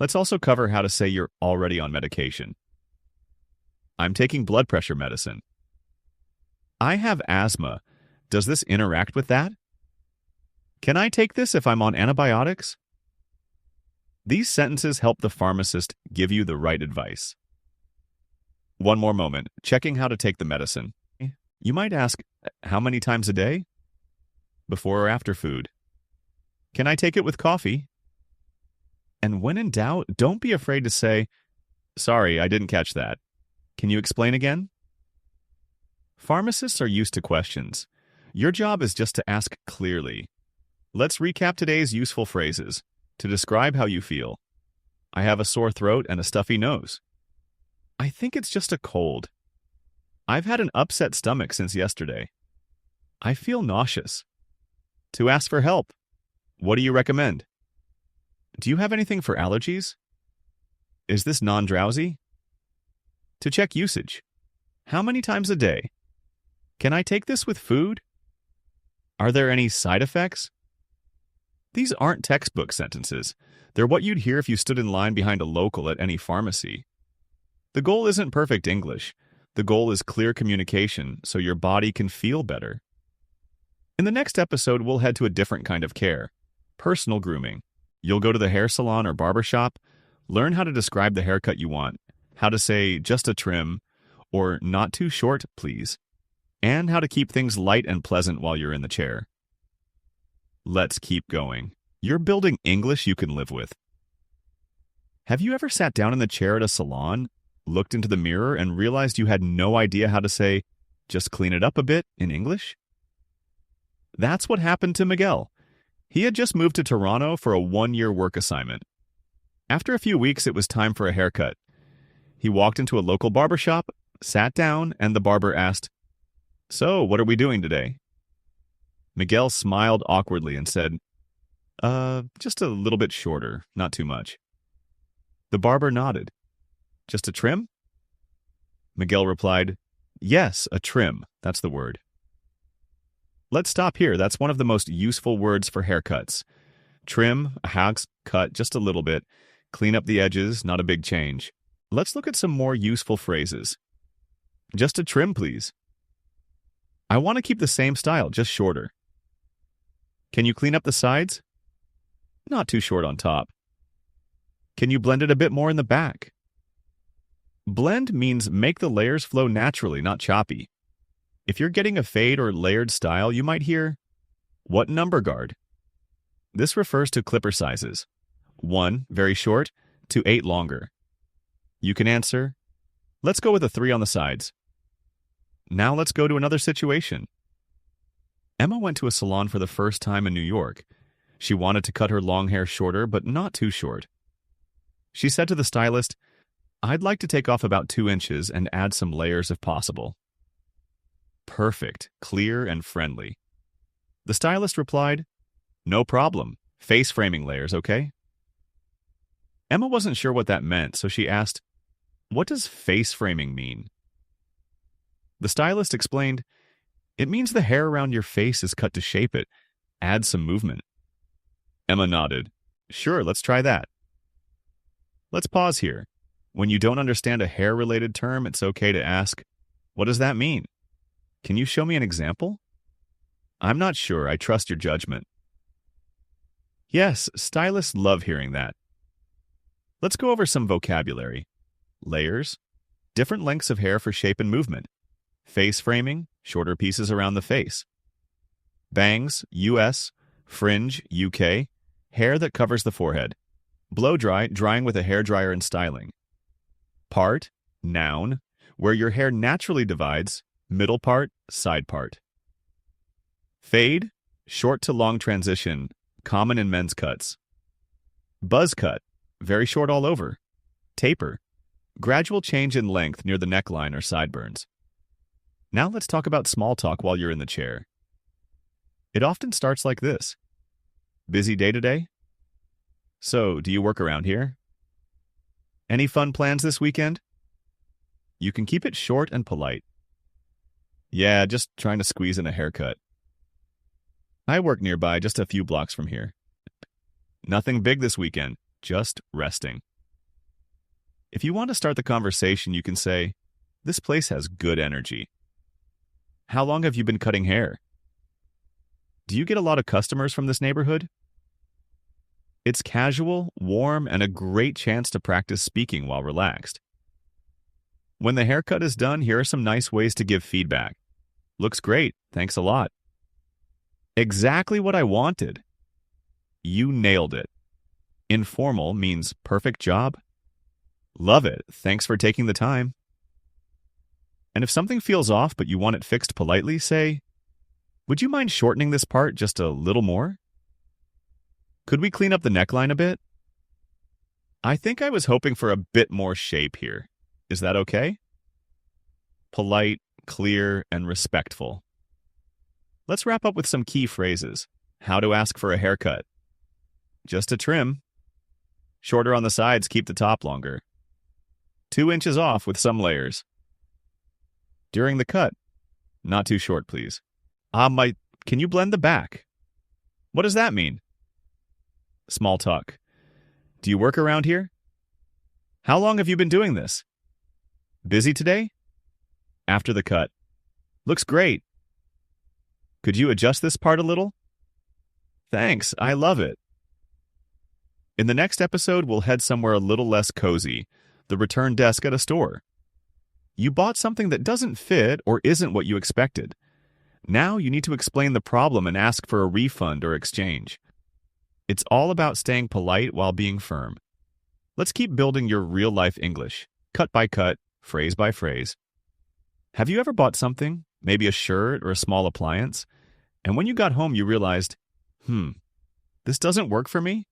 Let's also cover how to say you're already on medication. I'm taking blood pressure medicine. I have asthma. Does this interact with that? Can I take this if I'm on antibiotics? These sentences help the pharmacist give you the right advice. One more moment, checking how to take the medicine. You might ask, how many times a day? Before or after food? Can I take it with coffee? And when in doubt, don't be afraid to say, sorry, I didn't catch that. Can you explain again? Pharmacists are used to questions. Your job is just to ask clearly. Let's recap today's useful phrases to describe how you feel. I have a sore throat and a stuffy nose. I think it's just a cold. I've had an upset stomach since yesterday. I feel nauseous. To ask for help. What do you recommend? Do you have anything for allergies? Is this non-drowsy? To check usage. How many times a day? Can I take this with food? Are there any side effects? These aren't textbook sentences. They're what you'd hear if you stood in line behind a local at any pharmacy. The goal isn't perfect English. The goal is clear communication so your body can feel better. In the next episode, we'll head to a different kind of care, personal grooming. You'll go to the hair salon or barber shop, learn how to describe the haircut you want, how to say just a trim, or not too short, please, and how to keep things light and pleasant while you're in the chair. Let's keep going. You're building English you can live with. Have you ever sat down in the chair at a salon, looked into the mirror, and realized you had no idea how to say, just clean it up a bit in English? That's what happened to Miguel. He had just moved to Toronto for a one-year work assignment. After a few weeks, it was time for a haircut. He walked into a local barbershop, sat down, and the barber asked, "So, what are we doing today?" Miguel smiled awkwardly and said, just a little bit shorter, not too much." The barber nodded. "Just a trim?" Miguel replied, "Yes, a trim, that's the word." Let's stop here. That's one of the most useful words for haircuts. Trim, a house cut just a little bit. Clean up the edges, not a big change. Let's look at some more useful phrases. Just a trim, please. I want to keep the same style, just shorter. Can you clean up the sides? Not too short on top. Can you blend it a bit more in the back? Blend means make the layers flow naturally, not choppy. If you're getting a fade or layered style, you might hear, "What number guard?" This refers to clipper sizes. 1, very short, to 8 longer. You can answer, "Let's go with a 3 on the sides." Now let's go to another situation. Emma went to a salon for the first time in New York. She wanted to cut her long hair shorter, but not too short. She said to the stylist, "I'd like to take off about 2 inches and add some layers if possible." Perfect, clear, and friendly. The stylist replied, "No problem. Face framing layers, okay?" Emma wasn't sure what that meant, so she asked, "What does face framing mean?" The stylist explained, "It means the hair around your face is cut to shape it. Add some movement." Emma nodded. "Sure, let's try that." Let's pause here. When you don't understand a hair-related term, it's okay to ask, "What does that mean? Can you show me an example?" "I'm not sure. I trust your judgment." Yes, stylists love hearing that. Let's go over some vocabulary. Layers, different lengths of hair for shape and movement. Face framing, shorter pieces around the face. Bangs, US. Fringe, UK. Hair that covers the forehead. Blow dry, drying with a hairdryer and styling. Part, noun, where your hair naturally divides, middle part, side part. Fade, short to long transition, common in men's cuts. Buzz cut, very short all over. Taper, gradual change in length near the neckline or sideburns. Now let's talk about small talk while you're in the chair. It often starts like this. Busy day today? So, do you work around here? Any fun plans this weekend? You can keep it short and polite. Yeah, just trying to squeeze in a haircut. I work nearby, just a few blocks from here. Nothing big this weekend, just resting. If you want to start the conversation, you can say, "This place has good energy." How long have you been cutting hair? Do you get a lot of customers from this neighborhood? It's casual, warm, and a great chance to practice speaking while relaxed. When the haircut is done, here are some nice ways to give feedback. Looks great, thanks a lot. Exactly what I wanted. You nailed it. Informal means perfect job. Love it, thanks for taking the time. And if something feels off but you want it fixed politely, say, would you mind shortening this part just a little more? Could we clean up the neckline a bit? I think I was hoping for a bit more shape here. Is that okay? Polite, clear, and respectful. Let's wrap up with some key phrases. How to ask for a haircut. Just a trim. Shorter on the sides, keep the top longer. 2 inches off with some layers. During the cut. Not too short, please. Can you blend the back? What does that mean? Small talk. Do you work around here? How long have you been doing this? Busy today? After the cut. Looks great. Could you adjust this part a little? Thanks, I love it. In the next episode, we'll head somewhere a little less cozy, the return desk at a store. You bought something that doesn't fit or isn't what you expected. Now you need to explain the problem and ask for a refund or exchange. It's all about staying polite while being firm. Let's keep building your real-life English, cut by cut, phrase by phrase. Have you ever bought something, maybe a shirt or a small appliance, and when you got home you realized, this doesn't work for me?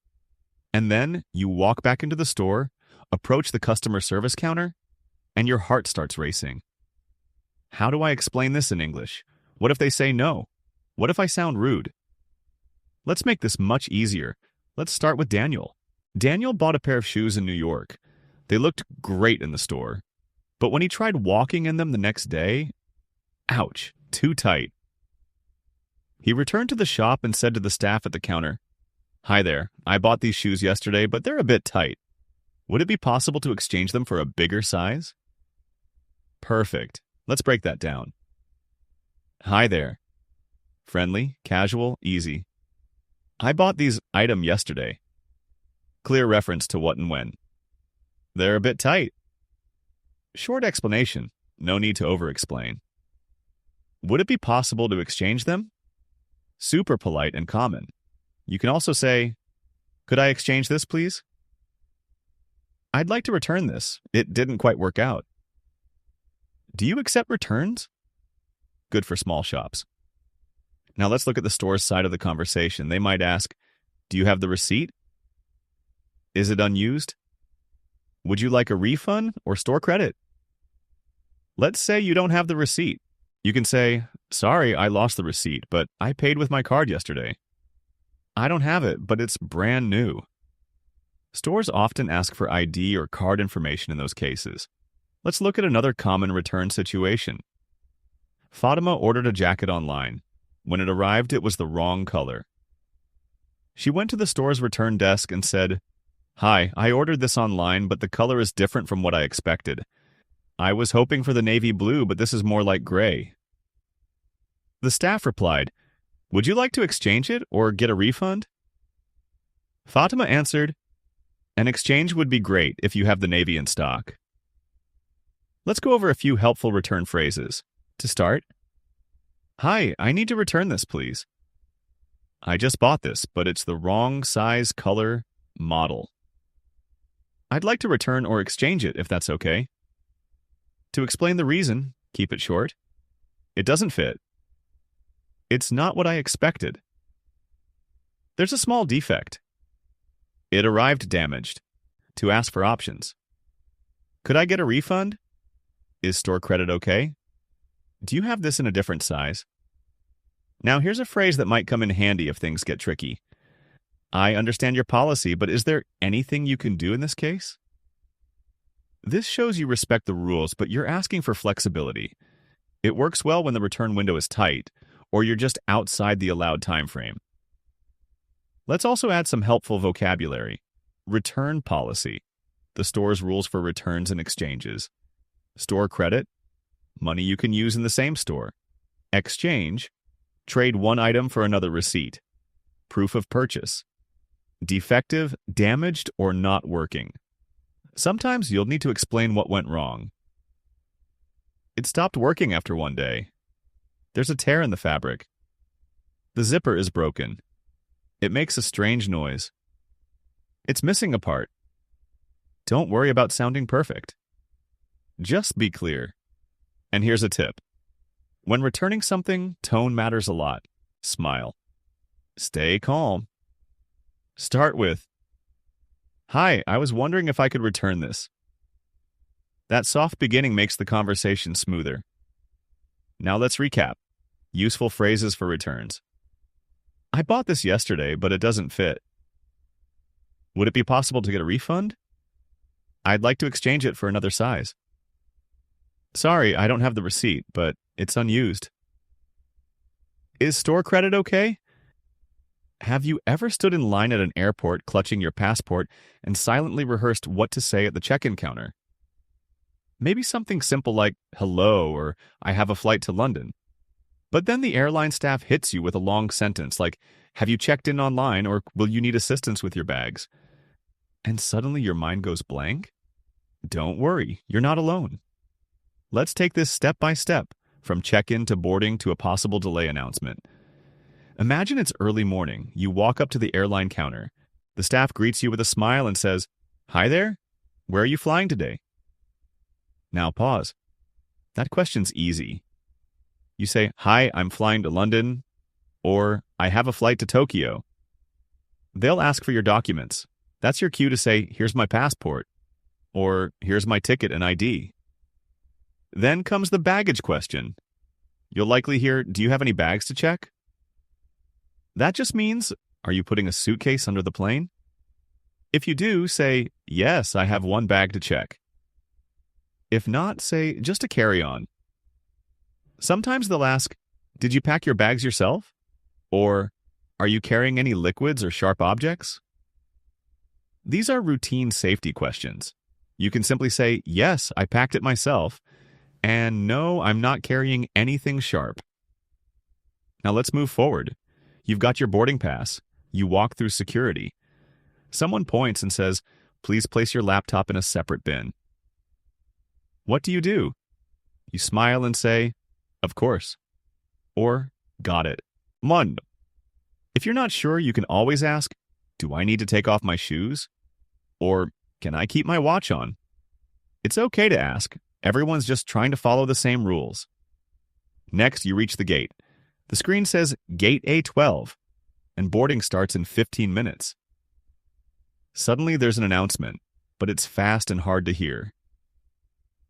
And then you walk back into the store, approach the customer service counter, and your heart starts racing. How do I explain this in English? What if they say no? What if I sound rude? Let's make this much easier. Let's start with Daniel. Daniel bought a pair of shoes in New York. They looked great in the store. But when he tried walking in them the next day, ouch, too tight. He returned to the shop and said to the staff at the counter, "Hi there, I bought these shoes yesterday, but they're a bit tight. Would it be possible to exchange them for a bigger size?" Perfect. Let's break that down. Hi there. Friendly, casual, easy. I bought these item yesterday. Clear reference to what and when. They're a bit tight. Short explanation. No need to over-explain. Would it be possible to exchange them? Super polite and common. You can also say, could I exchange this, please? I'd like to return this. It didn't quite work out. Do you accept returns? Good for small shops. Now let's look at the store's side of the conversation. They might ask, do you have the receipt? Is it unused? Would you like a refund or store credit? Let's say you don't have the receipt. You can say, sorry, I lost the receipt, but I paid with my card yesterday. I don't have it, but it's brand new. Stores often ask for ID or card information in those cases. Let's look at another common return situation. Fatima ordered a jacket online. When it arrived, it was the wrong color. She went to the store's return desk and said, "Hi, I ordered this online, but the color is different from what I expected. I was hoping for the navy blue, but this is more like gray." The staff replied, "Would you like to exchange it or get a refund?" Fatima answered, "An exchange would be great if you have the navy in stock." Let's go over a few helpful return phrases. To start, "Hi, I need to return this, please. I just bought this, but it's the wrong size, color, model. I'd like to return or exchange it if that's okay." To explain the reason, keep it short. It doesn't fit. It's not what I expected. There's a small defect. It arrived damaged. To ask for options. Could I get a refund? Is store credit okay? Do you have this in a different size? Now here's a phrase that might come in handy if things get tricky. I understand your policy, but is there anything you can do in this case? This shows you respect the rules, but you're asking for flexibility. It works well when the return window is tight, or you're just outside the allowed time frame. Let's also add some helpful vocabulary. Return policy, the store's rules for returns and exchanges. Store credit, money you can use in the same store. Exchange, Trade one item for another receipt. Proof of purchase. Defective, damaged, or not working. Sometimes you'll need to explain what went wrong. It stopped working after one day. There's a tear in the fabric. The zipper is broken. It makes a strange noise. It's missing a part. Don't worry about sounding perfect. Just be clear. And here's a tip. When returning something, tone matters a lot. Smile. Stay calm. Start with, "Hi, I was wondering if I could return this." That soft beginning makes the conversation smoother. Now let's recap. Useful phrases for returns. "I bought this yesterday, but it doesn't fit." "Would it be possible to get a refund?" "I'd like to exchange it for another size." "Sorry, I don't have the receipt, but it's unused." "Is store credit okay?" Have you ever stood in line at an airport clutching your passport and silently rehearsed what to say at the check-in counter? Maybe something simple like, "Hello," or "I have a flight to London." But then the airline staff hits you with a long sentence like, "Have you checked in online, or will you need assistance with your bags?" And suddenly your mind goes blank? Don't worry, you're not alone. Let's take this step by step, from check-in to boarding to a possible delay announcement. Imagine it's early morning. You walk up to the airline counter. The staff greets you with a smile and says, "Hi there. Where are you flying today?" Now pause. That question's easy. You say, "Hi, I'm flying to London," or "I have a flight to Tokyo." They'll ask for your documents. That's your cue to say, "Here's my passport," or "Here's my ticket and ID." Then comes the baggage question. You'll likely hear, "Do you have any bags to check?" That just means, are you putting a suitcase under the plane? If you do, say, "Yes, I have one bag to check." If not, say, "Just a carry-on." Sometimes they'll ask, "Did you pack your bags yourself?" Or, "Are you carrying any liquids or sharp objects?" These are routine safety questions. You can simply say, "Yes, I packed it myself," and "No, I'm not carrying anything sharp." Now let's move forward. You've got your boarding pass. You walk through security. Someone points and says, "Please place your laptop in a separate bin." What do? You smile and say, "Of course," or "Got it." Mon. If you're not sure, you can always ask, "Do I need to take off my shoes?" Or, "Can I keep my watch on?" It's okay to ask. Everyone's just trying to follow the same rules. Next, you reach the gate. The screen says Gate A12, and boarding starts in 15 minutes. Suddenly, there's an announcement, but it's fast and hard to hear.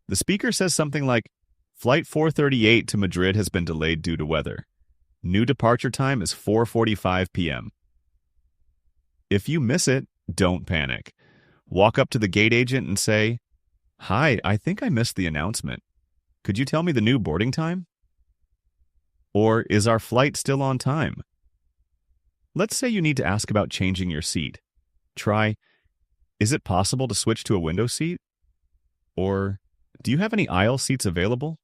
The speaker says something like, "Flight 438 to Madrid has been delayed due to weather. New departure time is 4:45 p.m. If you miss it, don't panic. Walk up to the gate agent and say, "Hi, I think I missed the announcement. Could you tell me the new boarding time?" Or, "Is our flight still on time?" Let's say you need to ask about changing your seat. Try, "Is it possible to switch to a window seat?" Or, "Do you have any aisle seats available?"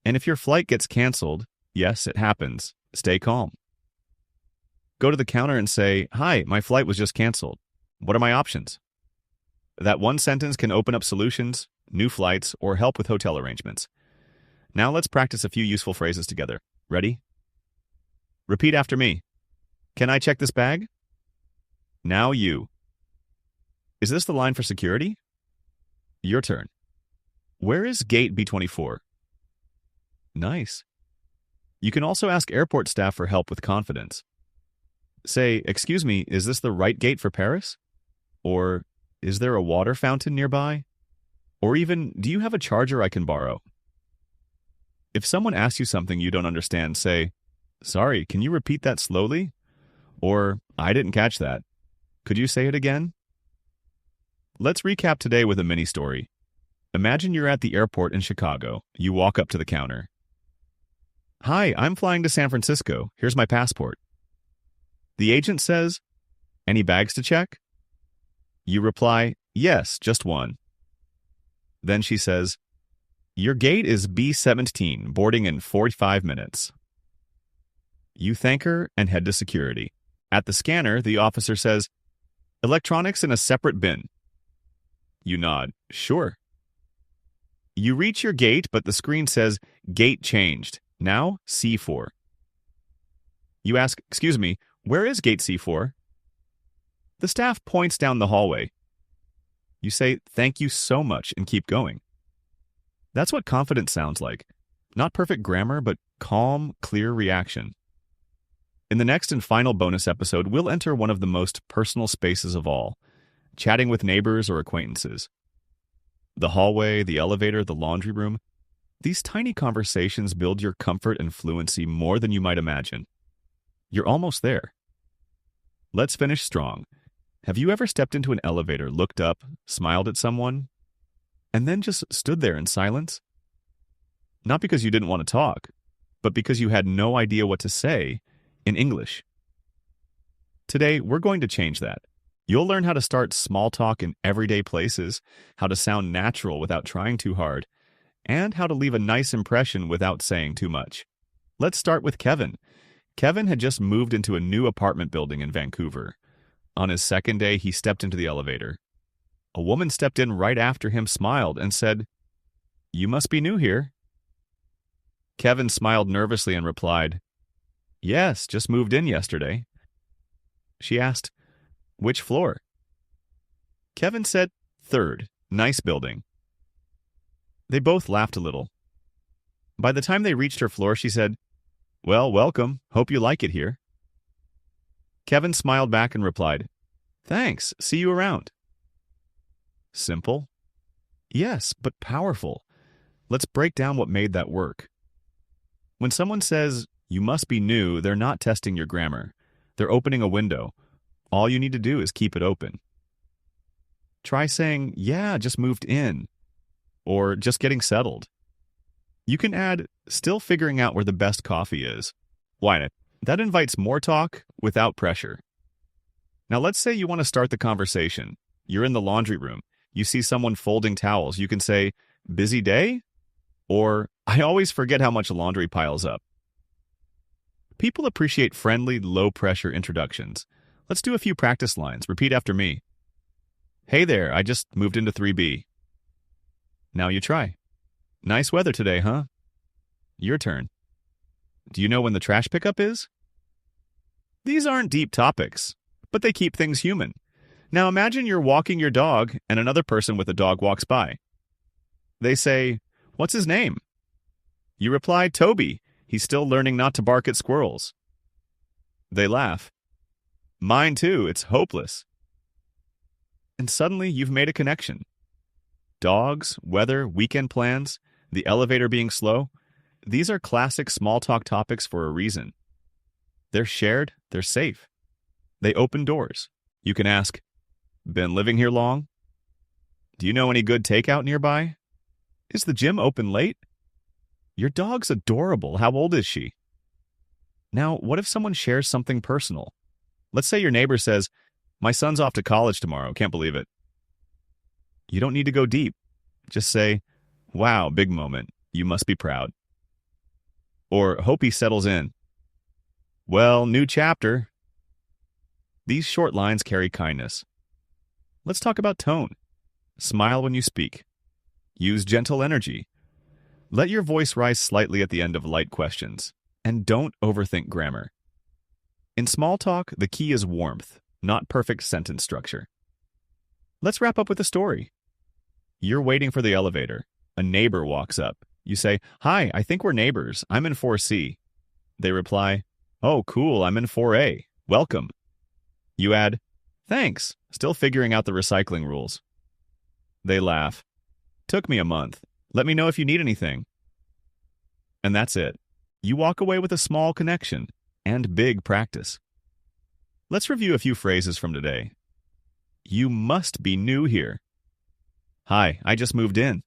And if your flight gets canceled, yes, it happens. Stay calm. Go to the counter and say, "Hi, my flight was just canceled. What are my options?" That one sentence can open up solutions, new flights, or help with hotel arrangements. Now let's practice a few useful phrases together. Ready? Repeat after me. "Can I check this bag?" Now you. "Is this the line for security?" Your turn. "Where is gate B24? Nice. You can also ask airport staff for help with confidence. Say, "Excuse me, is this the right gate for Paris?" Or, "Is there a water fountain nearby?" Or even, "Do you have a charger I can borrow?" If someone asks you something you don't understand, say, "Sorry, can you repeat that slowly?" Or, "I didn't catch that. Could you say it again?" Let's recap today with a mini story. Imagine you're at the airport in Chicago. You walk up to the counter. "Hi, I'm flying to San Francisco. Here's my passport." The agent says, "Any bags to check?" You reply, "Yes, just one." Then she says, "Your gate is B17, boarding in 45 minutes." You thank her and head to security. At the scanner, the officer says, "Electronics in a separate bin." You nod. "Sure." You reach your gate, but the screen says, "Gate changed. Now C4." You ask, "Excuse me, where is gate C4?" The staff points down the hallway. You say, "Thank you so much," and keep going. That's what confidence sounds like. Not perfect grammar, but calm, clear reaction. In the next and final bonus episode, we'll enter one of the most personal spaces of all, chatting with neighbors or acquaintances. The hallway, the elevator, the laundry room. These tiny conversations build your comfort and fluency more than you might imagine. You're almost there. Let's finish strong. Have you ever stepped into an elevator, looked up, smiled at someone, and then just stood there in silence? Not because you didn't want to talk, but because you had no idea what to say in English. Today, we're going to change that. You'll learn how to start small talk in everyday places, how to sound natural without trying too hard, and how to leave a nice impression without saying too much. Let's start with Kevin. Kevin had just moved into a new apartment building in Vancouver. On his second day, he stepped into the elevator. A woman stepped in right after him, smiled, and said, "You must be new here." Kevin smiled nervously and replied, "Yes, just moved in yesterday." She asked, "Which floor?" Kevin said, "Third, nice building." They both laughed a little. By the time they reached her floor, she said, "Well, welcome. Hope you like it here." Kevin smiled back and replied, "Thanks. See you around." Simple? Yes, but powerful. Let's break down what made that work. When someone says, "You must be new," they're not testing your grammar. They're opening a window. All you need to do is keep it open. Try saying, "Yeah, just moved in," or "just getting settled." You can add, "still figuring out where the best coffee is." Why not? That invites more talk without pressure. Now let's say you want to start the conversation. You're in the laundry room. You see someone folding towels. You can say, "Busy day?" Or, "I always forget how much laundry piles up." People appreciate friendly, low-pressure introductions. Let's do a few practice lines. Repeat after me. "Hey there, I just moved into 3B. Now you try. "Nice weather today, huh?" Your turn. "Do you know when the trash pickup is?" These aren't deep topics, but they keep things human. Now imagine you're walking your dog and another person with a dog walks by. They say, "What's his name?" You reply, "Toby. He's still learning not to bark at squirrels." They laugh. "Mine too. It's hopeless." And suddenly you've made a connection. Dogs, weather, weekend plans, the elevator being slow, these are classic small talk topics for a reason. They're shared, they're safe. They open doors. You can ask, "Been living here long?" "Do you know any good takeout nearby?" "Is the gym open late?" "Your dog's adorable. How old is she?" Now, what if someone shares something personal? Let's say your neighbor says, "My son's off to college tomorrow. Can't believe it." You don't need to go deep. Just say, "Wow, big moment. You must be proud." Or, "Hope he settles in." "Well, new chapter." These short lines carry kindness. Let's talk about tone. Smile when you speak. Use gentle energy. Let your voice rise slightly at the end of light questions. And don't overthink grammar. In small talk, the key is warmth, not perfect sentence structure. Let's wrap up with a story. You're waiting for the elevator. A neighbor walks up. You say, "Hi, I think we're neighbors. I'm in 4C. They reply, "Oh, cool, I'm in 4A. Welcome." You add, "Thanks, still figuring out the recycling rules." They laugh. "Took me a month. Let me know if you need anything." And that's it. You walk away with a small connection and big practice. Let's review a few phrases from today. You must be new here. "Hi, I just moved in."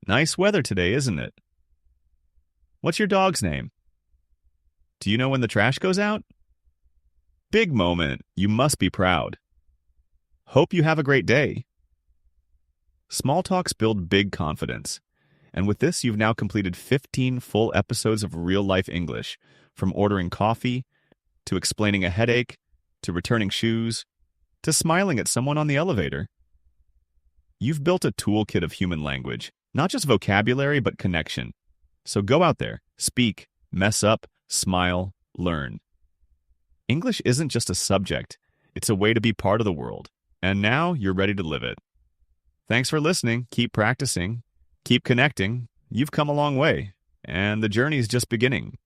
"Nice weather today, isn't it?" "What's your dog's name?" "Do you know when the trash goes out?" Big moment. You must be proud. "Hope you have a great day." Small talks build big confidence. And with this, you've now completed 15 full episodes of real-life English, from ordering coffee, to explaining a headache, to returning shoes, to smiling at someone on the elevator. You've built a toolkit of human language, not just vocabulary, but connection. So go out there, speak, mess up, smile, learn. English isn't just a subject, it's a way to be part of the world. And now you're ready to live it. Thanks for listening. Keep practicing. Keep connecting. You've come a long way, and the journey is just beginning.